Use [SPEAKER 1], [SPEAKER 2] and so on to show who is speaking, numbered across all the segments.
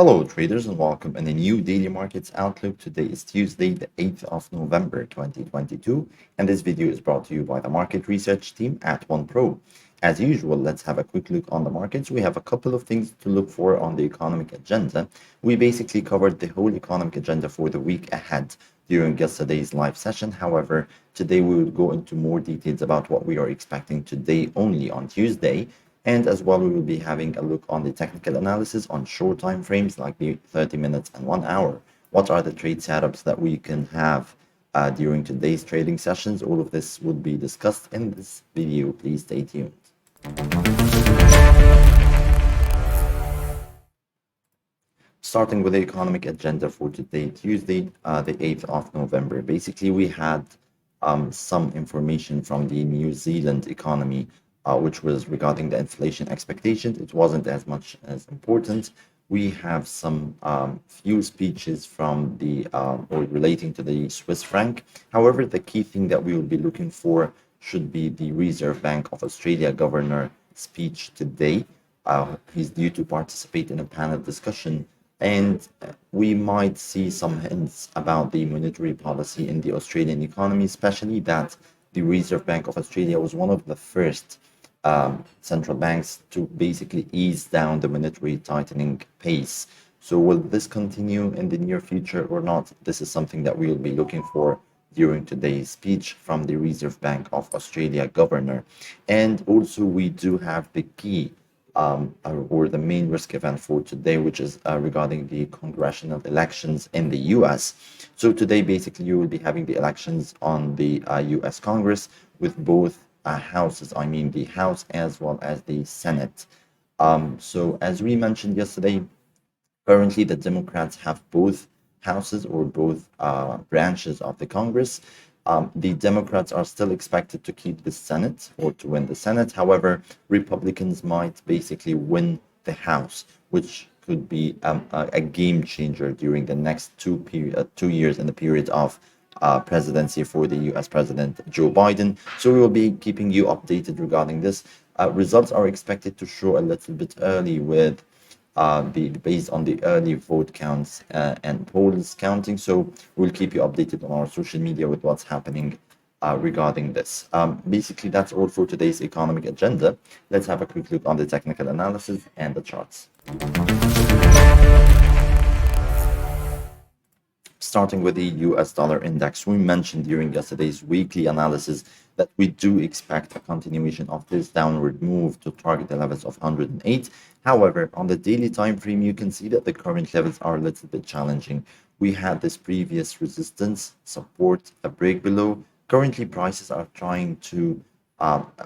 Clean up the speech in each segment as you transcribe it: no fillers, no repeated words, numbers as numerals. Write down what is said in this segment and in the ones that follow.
[SPEAKER 1] Hello traders and welcome in a new daily markets outlook. Today is Tuesday, the 8th of November 2022, and this video is brought to you by the market research team at ONEPRO. As usual, let's have a quick look on the markets. We have a couple of things to look for on the economic agenda. We basically covered the whole economic agenda for the week ahead during yesterday's live session. However, today we will go into more details about what we are expecting today only on Tuesday. And as well, we will be having a look on the technical analysis on short time frames like the 30 minutes and 1 hour. What are the trade setups that we can have during today's trading sessions? All of this would be discussed in this video. Please stay tuned. Starting with the economic agenda for today, Tuesday, the 8th of November. Basically, we had some information from the New Zealand economy, which was regarding the inflation expectations. It wasn't as much as important. We have some few speeches from the or relating to the Swiss franc. However, the key thing that we will be looking for should be the Reserve Bank of Australia Governor speech today. He's due to participate in a panel discussion, and we might see some hints about the monetary policy in the Australian economy, especially that the Reserve Bank of Australia was one of the first central banks to basically ease down the monetary tightening pace. So will this continue in the near future or not? This is something that we will be looking for during today's speech from the Reserve Bank of Australia Governor. And also we do have the key or the main risk event for today, which is regarding the congressional elections in the US. So today, basically, you will be having the elections on the US Congress with both houses, I mean the House as well as the Senate. So as we mentioned yesterday, currently the Democrats have both houses or both branches of the Congress. The Democrats are still expected to keep the Senate or to win the Senate. However, Republicans might basically win the House, which could be a game changer during the next 2 years in the period of presidency for the US President Joe Biden. So we will be keeping you updated regarding this. Results are expected to show a little bit early with based on the early vote counts and polls counting. So we'll keep you updated on our social media with what's happening regarding this. Basically, that's all for today's economic agenda. Let's have a quick look on the technical analysis and the charts. Starting with the US dollar index, we mentioned during yesterday's weekly analysis that we do expect a continuation of this downward move to target the levels of 108. However, on the daily time frame, you can see that the current levels are a little bit challenging. We had this previous resistance, support, a break below. Currently, prices are trying to,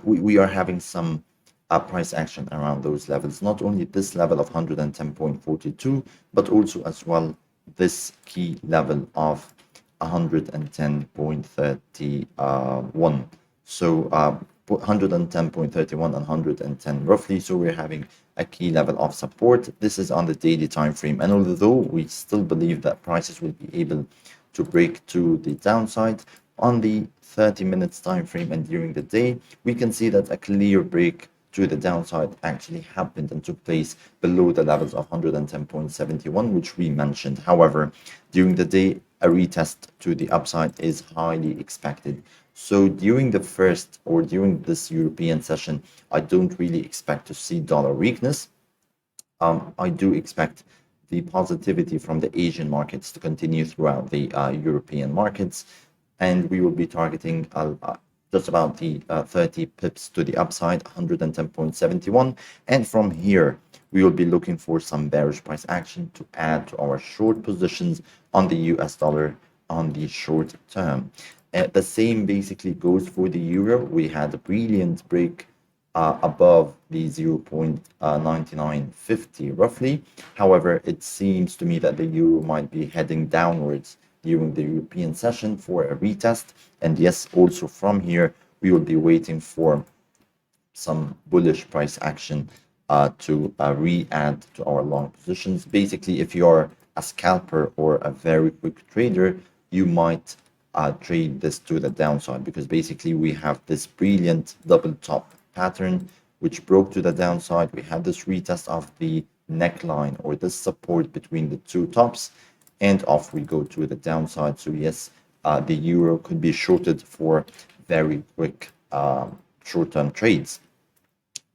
[SPEAKER 1] we are having some price action around those levels, not only this level of 110.42, but also as well this key level of 110.31. So 110.31 and 110 roughly. So we're having a key level of support. This is on the daily time frame, and although we still believe that prices will be able to break to the downside on the 30 minutes time frame and during the day, we can see that a clear break to the downside actually happened and took place below the levels of 110.71, which we mentioned. However, during the day, a retest to the upside is highly expected. So during the first or during this European session, I don't really expect to see dollar weakness. I do expect the positivity from the Asian markets to continue throughout the European markets, and we will be targeting just about the 30 pips to the upside, 110.71. And from here, we will be looking for some bearish price action to add to our short positions on the US dollar on the short term. The same basically goes for the euro. We had a brilliant break above the 0.9950 roughly. However, it seems to me that the euro might be heading downwards during the European session for a retest. And yes, also from here, we will be waiting for some bullish price action to re-add to our long positions. Basically, if you're a scalper or a very quick trader, you might trade this to the downside, because basically we have this brilliant double top pattern which broke to the downside. We had this retest of the neckline or this support between the two tops, and off we go to the downside. So yes, the euro could be shorted for very quick short-term trades.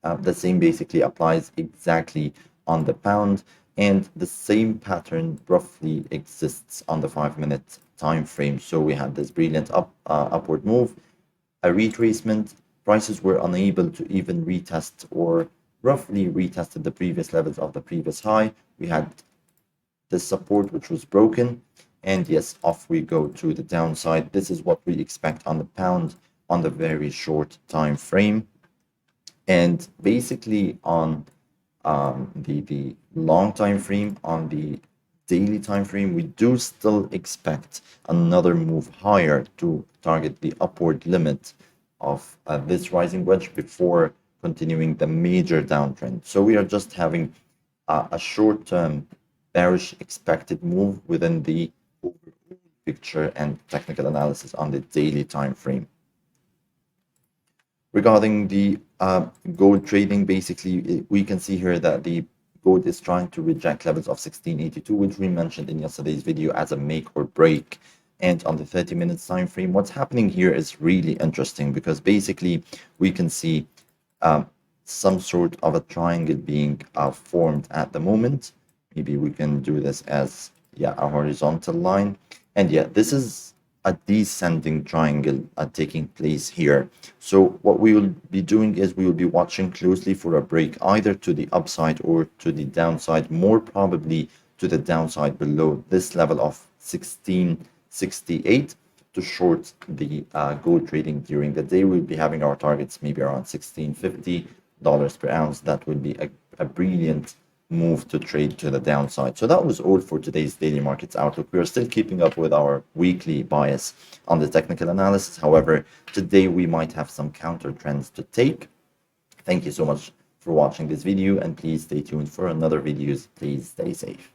[SPEAKER 1] The same basically applies exactly on the pound, and the same pattern roughly exists on the 5-minute time frame. So we had this brilliant upward move, a retracement. Prices were unable to even retest or roughly retested the previous levels of the previous high. We had this support which was broken, and yes, off we go to the downside. This is what we expect on the pound on the very short time frame. And basically on the long time frame, on the daily time frame, we do still expect another move higher to target the upward limit of this rising wedge before continuing the major downtrend. So we are just having a short-term bearish expected move within the overall picture and technical analysis on the daily time frame. Regarding the gold trading, basically, we can see here that the gold is trying to reject levels of 1682, which we mentioned in yesterday's video as a make or break. And on the 30 minutes time frame, what's happening here is really interesting, because basically we can see some sort of a triangle being formed at the moment. Maybe we can do this as a horizontal line. And this is a descending triangle taking place here. So what we will be doing is we will be watching closely for a break either to the upside or to the downside, more probably to the downside below this level of 1668 to short the gold trading during the day. We'll be having our targets maybe around $1650 per ounce. That would be a brilliant move to trade to the downside. So that was all for today's daily markets outlook. We are still keeping up with our weekly bias on the technical analysis. However, today we might have some counter trends to take. Thank you so much for watching this video, and please stay tuned for another videos. Please stay safe.